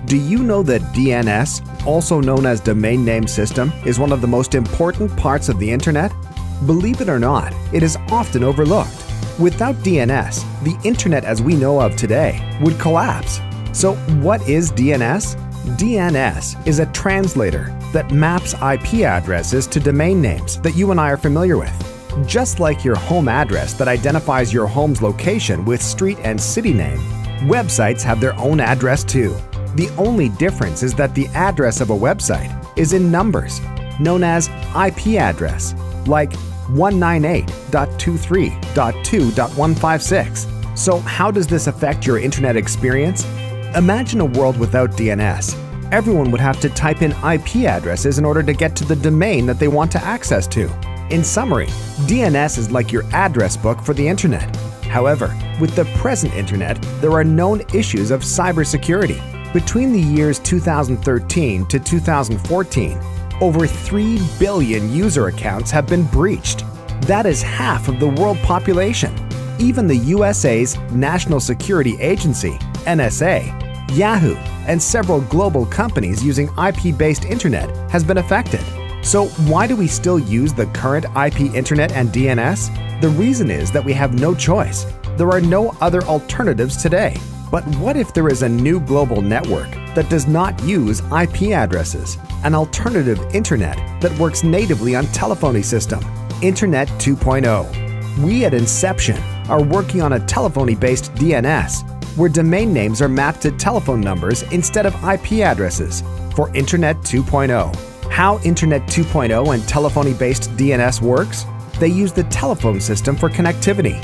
Do you know that DNS, also known as Domain Name System, is one of the most important parts of the Internet? Believe it or not, it is often overlooked. Without DNS, the Internet as we know of today would collapse. So what is DNS? DNS is a translator that maps IP addresses to domain names that you and I are familiar with. Just like your home address that identifies your home's location with street and city name, websites have their own address too. The only difference is that the address of a website is in numbers, known as IP address, like 198.23.2.156. So how does this affect your internet experience? Imagine a world without DNS. Everyone would have to type in IP addresses in order to get to the domain that they want to access to. In summary, DNS is like your address book for the internet. However, with the present internet, there are known issues of cybersecurity. Between the years 2013 to 2014, over 3 billion user accounts have been breached. That is half of the world population. Even the USA's National Security Agency, NSA, Yahoo, and several global companies using IP-based internet has been affected. So why do we still use the current IP internet and DNS? The reason is that we have no choice. There are no other alternatives today. But what if there is a new global network that does not use IP addresses, an alternative internet that works natively on telephony system, Internet 2.0? We at IncepXion are working on a telephony-based DNS, where domain names are mapped to telephone numbers instead of IP addresses for Internet 2.0. How Internet 2.0 and telephony-based DNS works? They use the telephone system for connectivity.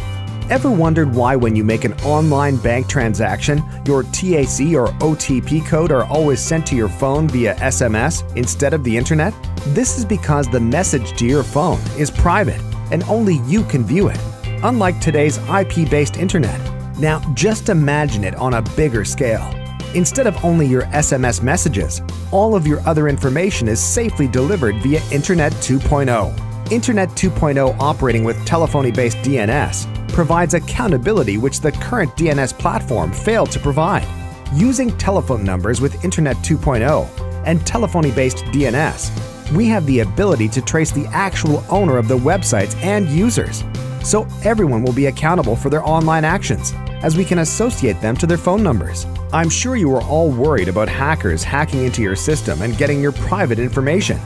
Ever wondered why when you make an online bank transaction, your TAC or OTP code are always sent to your phone via SMS instead of the internet? This is because the message to your phone is private and only you can view it, unlike today's IP-based internet. Now just imagine it on a bigger scale. Instead of only your SMS messages, all of your other information is safely delivered via Internet 2.0. Internet 2.0 operating with telephony-based DNS provides accountability which the current DNS platform failed to provide. Using telephone numbers with Internet 2.0 and telephony-based DNS, we have the ability to trace the actual owner of the websites and users. So everyone will be accountable for their online actions, as we can associate them to their phone numbers. I'm sure you are all worried about hackers hacking into your system and getting your private information.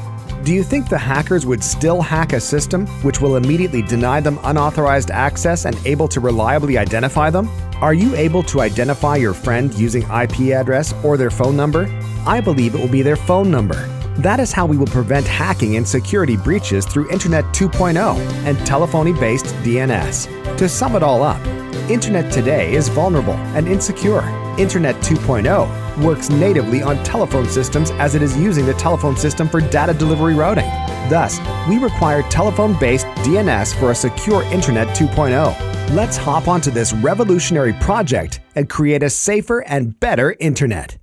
Do you think the hackers would still hack a system which will immediately deny them unauthorized access and able to reliably identify them? Are you able to identify your friend using IP address or their phone number? I believe it will be their phone number. That is how we will prevent hacking and security breaches through Internet 2.0 and telephony-based DNS. To sum it all up, Internet today is vulnerable and insecure. Internet 2.0 works natively on telephone systems as it is using the telephone system for data delivery routing. Thus, we require telephone-based DNS for a secure Internet 2.0. Let's hop onto this revolutionary project and create a safer and better Internet.